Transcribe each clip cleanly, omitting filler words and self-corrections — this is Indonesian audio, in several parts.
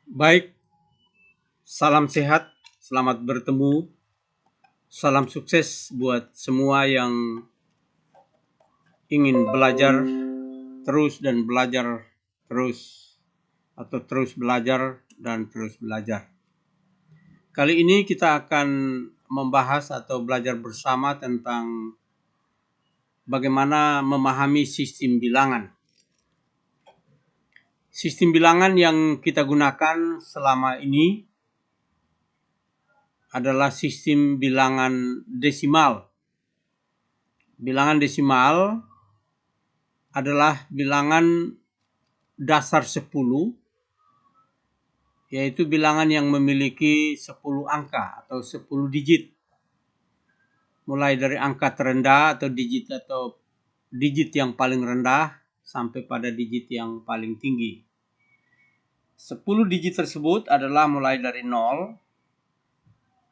Baik, salam sehat, selamat bertemu, salam sukses buat semua yang ingin belajar terus dan belajar terus, atau terus belajar dan terus belajar. Kali ini kita akan membahas atau belajar bersama tentang bagaimana memahami sistem bilangan. Sistem bilangan yang kita gunakan selama ini adalah sistem bilangan desimal. Bilangan desimal adalah bilangan dasar 10, yaitu bilangan yang memiliki 10 angka atau 10 digit. Mulai dari angka terendah atau digit yang paling rendah sampai pada digit yang paling tinggi. 10 digit tersebut adalah mulai dari 0,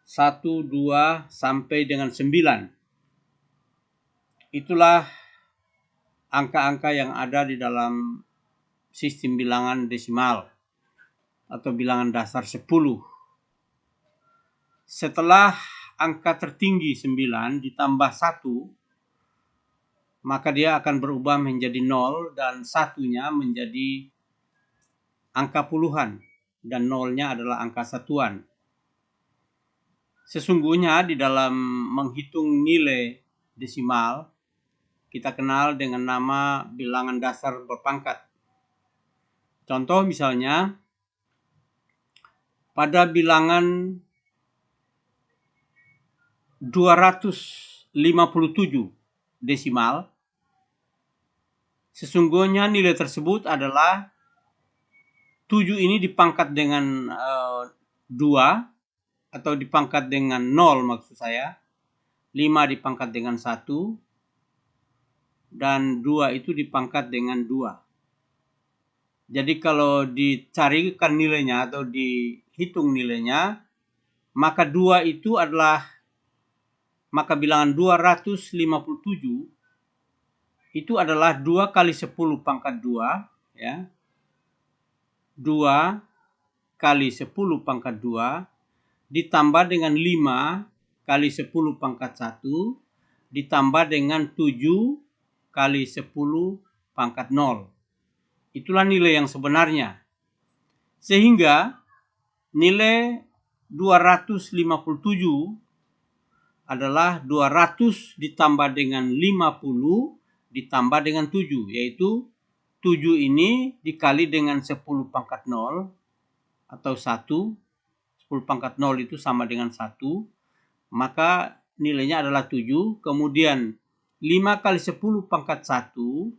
1, 2, sampai dengan 9. Itulah angka-angka yang ada di dalam sistem bilangan desimal atau bilangan dasar 10. Setelah angka tertinggi 9 ditambah 1, maka dia akan berubah menjadi 0 dan satunya menjadi angka puluhan dan 0-nya adalah angka satuan. Sesungguhnya di dalam menghitung nilai desimal kita kenal dengan nama bilangan dasar berpangkat. Contoh misalnya pada bilangan 257 desimal, sesungguhnya nilai tersebut adalah 7 ini dipangkat dengan 2 atau dipangkat dengan 0 maksud saya. 5 dipangkat dengan 1 dan 2 itu dipangkat dengan 2. Jadi kalau dicarikan nilainya atau dihitung nilainya, maka 2 itu adalah bilangan 257 itu adalah 2 kali 10 pangkat 2, ya. 2 kali 10 pangkat 2 ditambah dengan 5 kali 10 pangkat 1 ditambah dengan 7 kali 10 pangkat 0. Itulah nilai yang sebenarnya. Sehingga nilai 257 adalah 200 ditambah dengan 50 ditambah dengan 7, yaitu 7 ini dikali dengan 10 pangkat 0 atau 1. 10 pangkat 0 itu sama dengan 1, maka nilainya adalah 7. Kemudian 5 kali 10 pangkat 1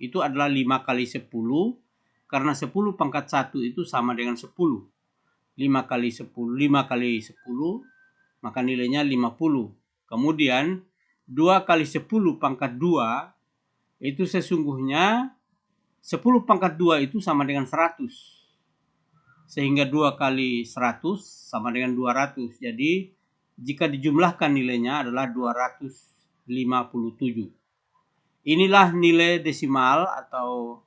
itu adalah 5 kali 10, karena 10 pangkat 1 itu sama dengan 10. 5 kali 10, maka nilainya 50. Kemudian 2 kali 10 pangkat 2 itu sesungguhnya 10 pangkat 2 itu sama dengan 100. Sehingga 2 kali 100 sama dengan 200. Jadi jika dijumlahkan nilainya adalah 257. Inilah nilai desimal atau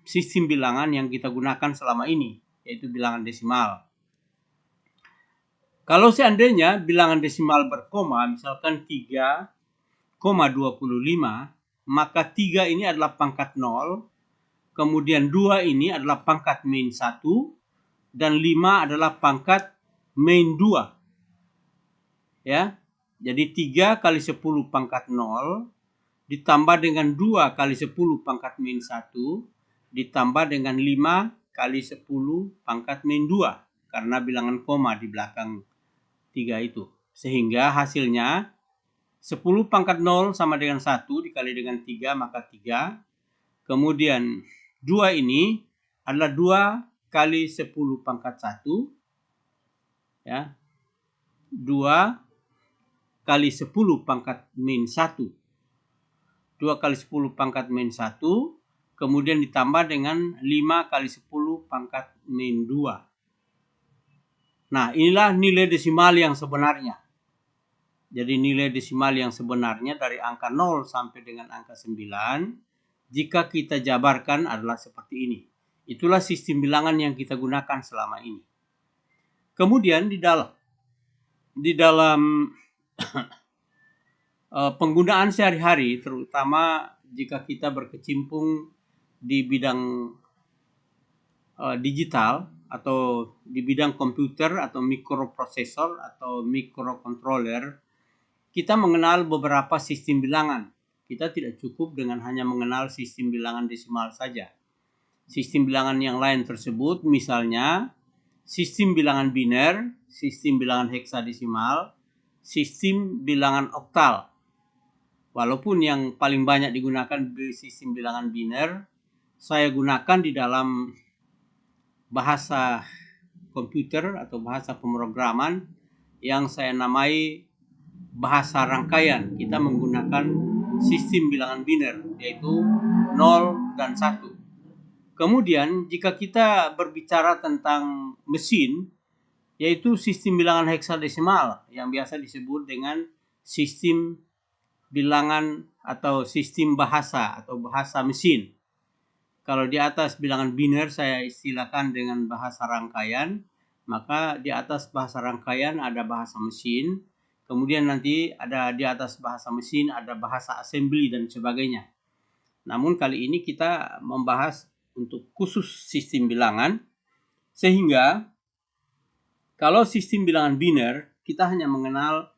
sistem bilangan yang kita gunakan selama ini, yaitu bilangan desimal. Kalau seandainya bilangan desimal berkoma, misalkan 3,25, maka 3 ini adalah pangkat 0, kemudian 2 ini adalah pangkat min 1, dan 5 adalah pangkat min 2. Ya, jadi 3 kali 10 pangkat 0 ditambah dengan 2 kali 10 pangkat min 1 ditambah dengan 5 kali 10 pangkat min 2, karena bilangan koma di belakang 3 itu. Sehingga hasilnya 10 pangkat 0 sama dengan 1 dikali dengan 3, maka 3. Kemudian 2 ini adalah 2 kali 10 pangkat 1. Ya. 2 kali 10 pangkat min 1. 2 kali 10 pangkat min 1. Kemudian ditambah dengan 5 kali 10 pangkat min 2. Nah, inilah nilai desimal yang sebenarnya. Jadi nilai desimal yang sebenarnya dari angka 0 sampai dengan angka 9, jika kita jabarkan adalah seperti ini. Itulah sistem bilangan yang kita gunakan selama ini. Kemudian di dalam penggunaan sehari-hari, terutama jika kita berkecimpung di bidang digital atau di bidang komputer atau mikroprosesor atau mikrocontroller, kita mengenal beberapa sistem bilangan. Kita tidak cukup dengan hanya mengenal sistem bilangan desimal saja. Sistem bilangan yang lain tersebut misalnya sistem bilangan biner, sistem bilangan heksadesimal, sistem bilangan oktal. Walaupun yang paling banyak digunakan di sistem bilangan biner, saya gunakan di dalam bahasa komputer atau bahasa pemrograman yang saya namai bahasa rangkaian. Kita menggunakan sistem bilangan biner, yaitu 0 dan 1. Kemudian jika kita berbicara tentang mesin, yaitu sistem bilangan heksadesimal yang biasa disebut dengan sistem bilangan atau sistem bahasa atau bahasa mesin. Kalau di atas bilangan biner saya istilahkan dengan bahasa rangkaian, maka di atas bahasa rangkaian ada bahasa mesin, kemudian nanti ada di atas bahasa mesin ada bahasa assembly dan sebagainya. Namun kali ini kita membahas untuk khusus sistem bilangan, sehingga kalau sistem bilangan biner kita hanya mengenal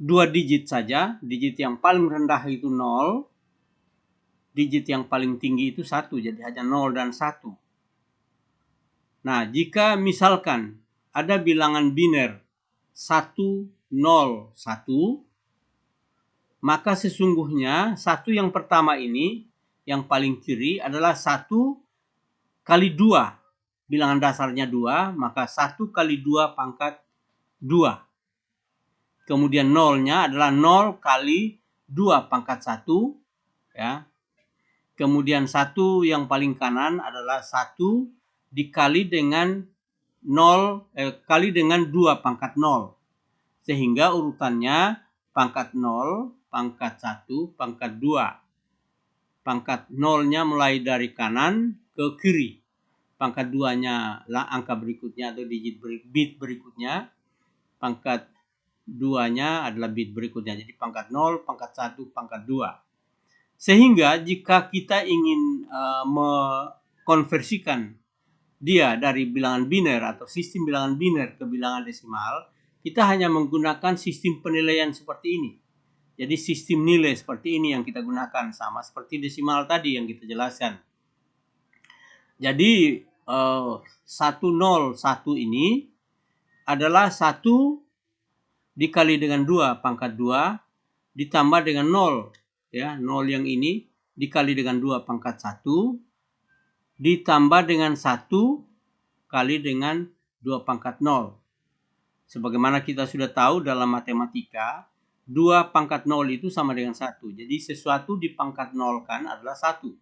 2 digit saja. Digit yang paling rendah itu 0, digit yang paling tinggi itu 1, jadi hanya 0 dan 1. Nah, jika misalkan ada bilangan biner 1, 0, 1, maka sesungguhnya 1 yang pertama ini yang paling kiri adalah 1 kali 2. Bilangan dasarnya 2, maka 1 kali 2 pangkat 2. Kemudian nolnya adalah 0 kali 2 pangkat 1. Ya. Kemudian 1 yang paling kanan adalah 1 dikali dengan kali dengan 2 pangkat 0. Sehingga urutannya pangkat 0, pangkat 1, pangkat 2. Pangkat 0-nya mulai dari kanan ke kiri. Pangkat 2-nya lah angka berikutnya atau bit berikutnya. Pangkat 2-nya adalah bit berikutnya. Jadi pangkat 0, pangkat 1, pangkat 2. Sehingga jika kita ingin mengkonversikan dia dari bilangan biner atau sistem bilangan biner ke bilangan desimal, kita hanya menggunakan sistem penilaian seperti ini. Jadi sistem nilai seperti ini yang kita gunakan, sama seperti desimal tadi yang kita jelaskan. Jadi 101 ini adalah 1 dikali dengan 2 pangkat 2 ditambah dengan 0. Ya, 0 yang ini dikali dengan 2 pangkat 1 ditambah dengan 1 kali dengan 2 pangkat 0. Sebagaimana kita sudah tahu dalam matematika, 2 pangkat 0 itu sama dengan 1. Jadi sesuatu dipangkat 0 kan adalah 1.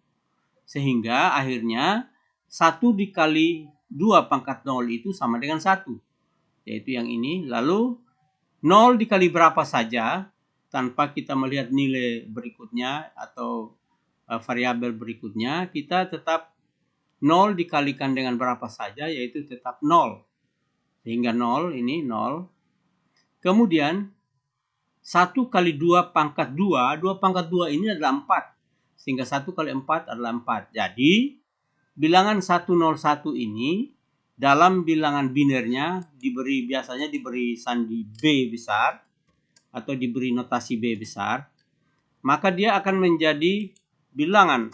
Sehingga akhirnya 1 dikali 2 pangkat 0 itu sama dengan 1. Yaitu yang ini. Lalu 0 dikali berapa saja tanpa kita melihat nilai berikutnya atau variabel berikutnya, kita tetap 0 dikalikan dengan berapa saja, yaitu tetap 0. Sehingga 0 ini 0. Kemudian 1 kali 2 pangkat 2, 2 pangkat 2 ini adalah 4. Sehingga 1 kali 4 adalah 4. Jadi bilangan 101 ini dalam bilangan binernya biasanya diberi sandi B besar atau diberi notasi B besar. Maka dia akan menjadi bilangan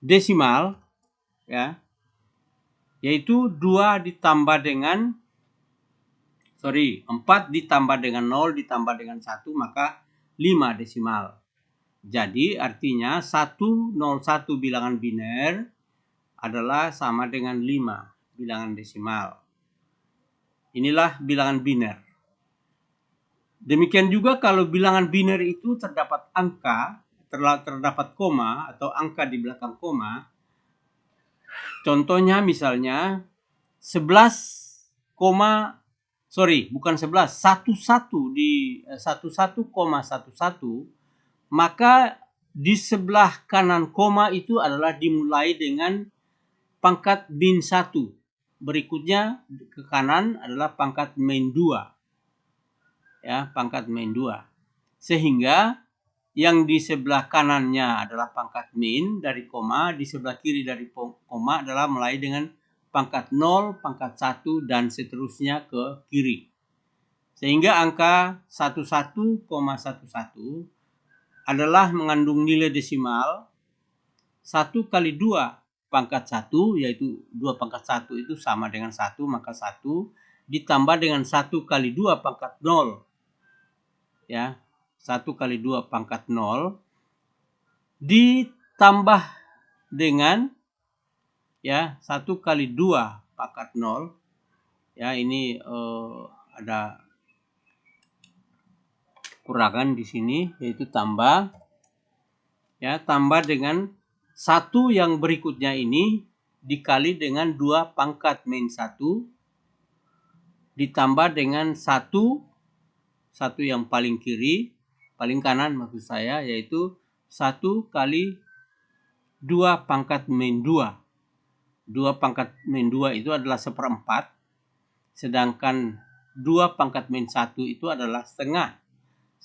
desimal, ya, yaitu 4 ditambah dengan 0 ditambah dengan 1, maka 5 desimal. Jadi artinya 101 bilangan biner adalah sama dengan 5 bilangan desimal. Inilah bilangan biner. Demikian juga kalau bilangan biner itu terdapat angka, terdapat koma atau angka di belakang koma. Contohnya misalnya 11,11, maka di sebelah kanan koma itu adalah dimulai dengan pangkat min 1. Berikutnya ke kanan adalah pangkat min 2. Ya, pangkat min 2. Sehingga yang di sebelah kanannya adalah pangkat min dari koma, di sebelah kiri dari koma adalah mulai dengan pangkat 0, pangkat 1, dan seterusnya ke kiri. Sehingga angka 11,11 adalah mengandung nilai desimal 1 kali 2 pangkat 1, yaitu 2 pangkat 1 itu sama dengan 1, maka 1 ditambah dengan 1 kali 2 pangkat 0. Ya, 1 kali 2 pangkat 0 ditambah dengan ya 1 kali 2 pangkat 0. Ya, ini ada kurangan di sini, yaitu tambah dengan 1 yang berikutnya ini dikali dengan 2 pangkat min 1 ditambah dengan 1 yang paling kiri, paling kanan maksud saya, yaitu 1 kali 2 pangkat min 2. 2 pangkat min 2 itu adalah 1/4, sedangkan 2 pangkat min 1 itu adalah setengah.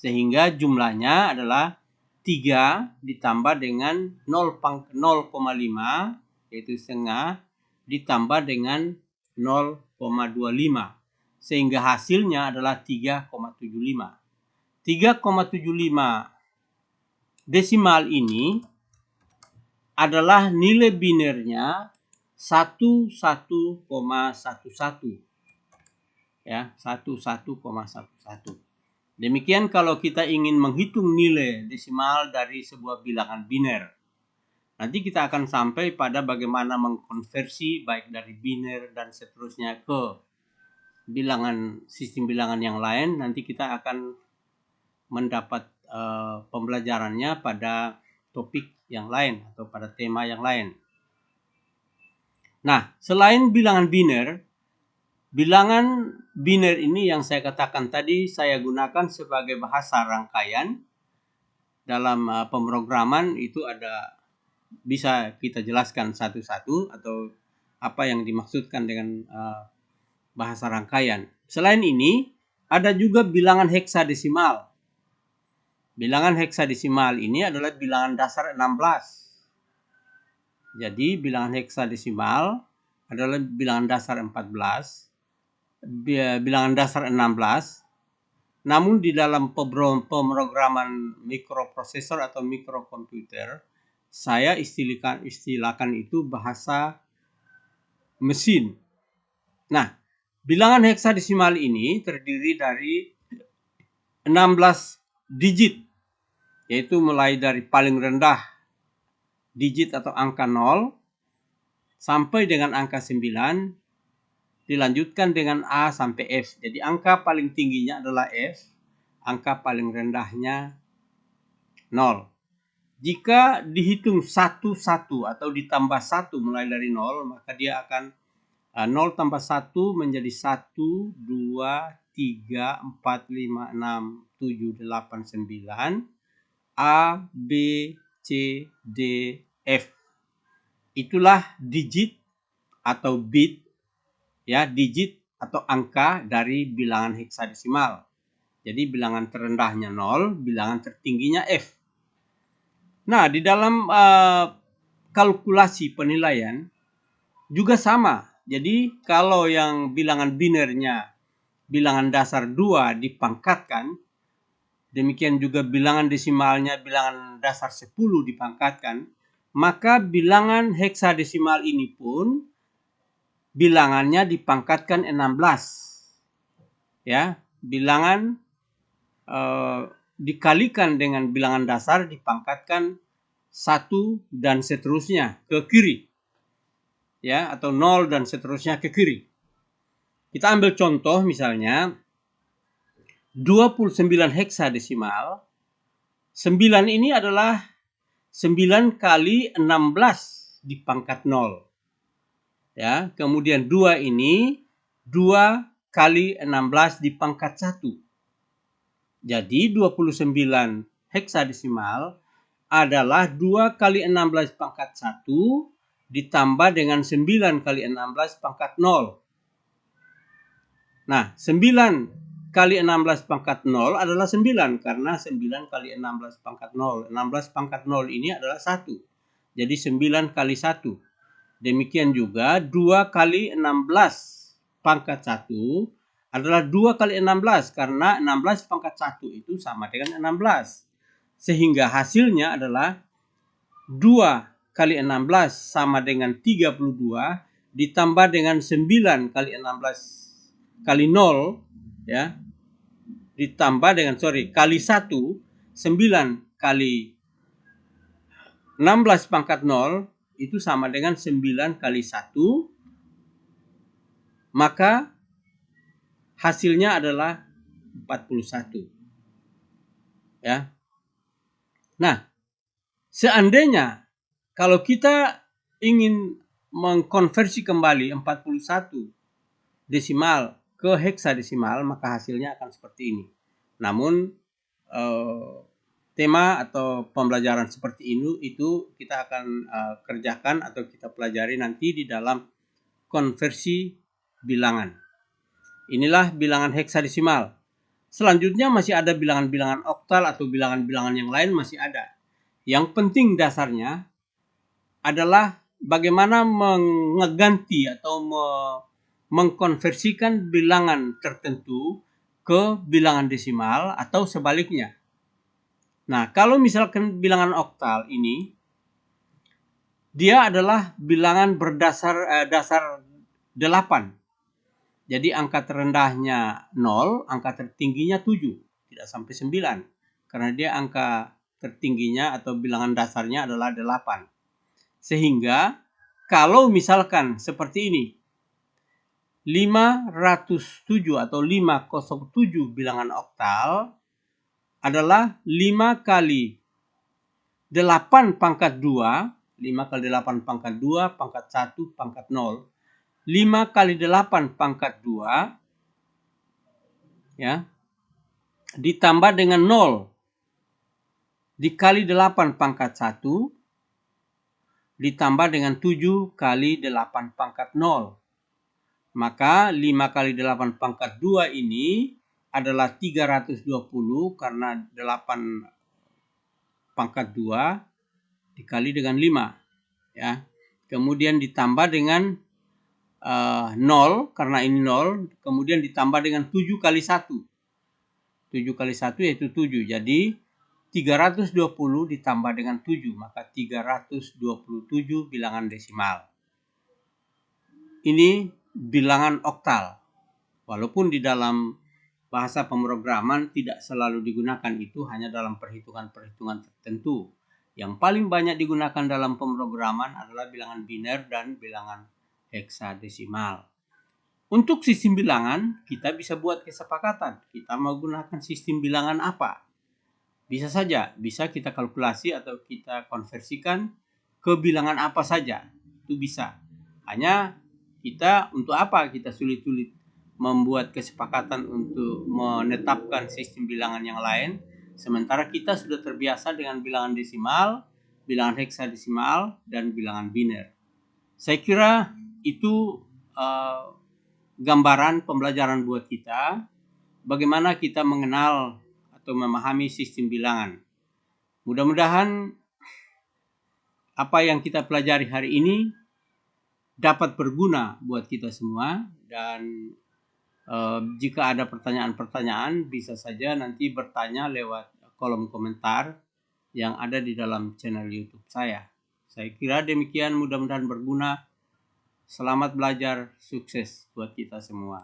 Sehingga jumlahnya adalah 3 ditambah dengan 0,5 yaitu setengah ditambah dengan 0,25. Sehingga hasilnya adalah 3,75. 3,75 desimal ini adalah nilai binernya 11,11. Ya, 11,11. Demikian kalau kita ingin menghitung nilai desimal dari sebuah bilangan biner. Nanti kita akan sampai pada bagaimana mengkonversi baik dari biner dan seterusnya ke bilangan, sistem bilangan yang lain. Nanti kita akan mendapat pembelajarannya pada topik yang lain atau pada tema yang lain. Nah, selain bilangan biner ini yang saya katakan tadi saya gunakan sebagai bahasa rangkaian. Dalam pemrograman itu ada, bisa kita jelaskan satu-satu atau apa yang dimaksudkan dengan bahasa rangkaian. Selain ini ada juga bilangan heksadesimal. Bilangan heksadesimal ini adalah bilangan dasar 16. Jadi bilangan heksadesimal adalah bilangan dasar 14. Bilangan dasar 16, namun di dalam pemrograman mikroprosesor atau mikrokomputer saya istilahkan itu bahasa mesin. Nah, bilangan heksadesimal ini terdiri dari 16 digit, yaitu mulai dari paling rendah digit atau angka 0 sampai dengan angka 9, dilanjutkan dengan A sampai F. Jadi angka paling tingginya adalah F, angka paling rendahnya 0. Jika dihitung satu-satu atau ditambah 1 mulai dari 0, maka dia akan 0 tambah 1 menjadi 1, 2, 3, 4, 5, 6, 7, 8, 9, A, B, C, D, F. Itulah digit atau bit, ya, digit atau angka dari bilangan heksadesimal. Jadi bilangan terendahnya 0, bilangan tertingginya F. Nah, di dalam kalkulasi penilaian juga sama. Jadi kalau yang bilangan binernya bilangan dasar 2 dipangkatkan, demikian juga bilangan desimalnya bilangan dasar 10 dipangkatkan, maka bilangan heksadesimal ini pun bilangannya dipangkatkan 16. Ya, bilangan dikalikan dengan bilangan dasar dipangkatkan 1 dan seterusnya ke kiri. Ya, atau 0 dan seterusnya ke kiri. Kita ambil contoh misalnya 29 heksadesimal. 9 ini adalah 9 kali 16 dipangkat 0. Ya, kemudian 2 ini 2 kali 16 dipangkat 1. Jadi 29 heksadesimal adalah 2 kali 16 pangkat 1 ditambah dengan 9 kali 16 pangkat 0. Nah, 9 kali 16 pangkat 0 adalah 9, karena 9 kali 16 pangkat 0. 16 pangkat 0 ini adalah 1. Jadi 9 kali 1. Demikian juga 2 kali 16 pangkat 1 adalah 2 kali 16, karena 16 pangkat 1 itu sama dengan 16. Sehingga hasilnya adalah 2 kali 16 sama dengan 32 ditambah dengan 9 kali 16 kali 0 ya, ditambah dengan kali 1, 9 kali 16 pangkat 0 itu sama dengan 9 kali 1, maka hasilnya adalah 41. Ya. Nah, seandainya kalau kita ingin mengkonversi kembali 41 desimal ke heksadesimal, maka hasilnya akan seperti ini. Namun tema atau pembelajaran seperti ini itu kita akan kerjakan atau kita pelajari nanti di dalam konversi bilangan. Inilah bilangan heksadesimal. Selanjutnya masih ada bilangan-bilangan oktal atau bilangan-bilangan yang lain masih ada. Yang penting dasarnya adalah bagaimana mengganti atau mengkonversikan bilangan tertentu ke bilangan desimal atau sebaliknya. Nah, kalau misalkan bilangan oktal ini, dia adalah bilangan berdasar dasar 8. Jadi angka terendahnya 0, angka tertingginya 7, tidak sampai 9. Karena dia angka tertingginya atau bilangan dasarnya adalah 8. Sehingga kalau misalkan seperti ini, 507 atau 507 bilangan oktal adalah 5 kali 8 pangkat 2, 5 kali 8 pangkat 2, pangkat 1, pangkat 0. 5 kali 8 pangkat 2 ya, ditambah dengan 0 dikali 8 pangkat 1 ditambah dengan 7 kali 8 pangkat 0. Maka 5 kali 8 pangkat 2 ini adalah 320 karena 8 pangkat 2 dikali dengan 5 ya. Kemudian ditambah dengan 0 karena ini 0, kemudian ditambah dengan 7 kali 1. 7 kali 1 yaitu 7. Jadi 320 ditambah dengan 7, maka 327 bilangan desimal. Ini bilangan oktal. Walaupun di dalam bahasa pemrograman tidak selalu digunakan, itu hanya dalam perhitungan-perhitungan tertentu. Yang paling banyak digunakan dalam pemrograman adalah bilangan biner dan bilangan heksadesimal. Untuk sistem bilangan, kita bisa buat kesepakatan. Kita mau gunakan sistem bilangan apa? Bisa saja, bisa kita kalkulasi atau kita konversikan ke bilangan apa saja. Itu bisa. Hanya kita untuk apa kita sulit-sulit membuat kesepakatan untuk menetapkan sistem bilangan yang lain, sementara kita sudah terbiasa dengan bilangan desimal, bilangan heksadesimal, dan bilangan biner. Saya kira itu gambaran pembelajaran buat kita, bagaimana kita mengenal atau memahami sistem bilangan. Mudah-mudahan apa yang kita pelajari hari ini dapat berguna buat kita semua, dan jika ada pertanyaan-pertanyaan bisa saja nanti bertanya lewat kolom komentar yang ada di dalam channel YouTube saya. Saya kira demikian, mudah-mudahan berguna. Selamat belajar, sukses buat kita semua.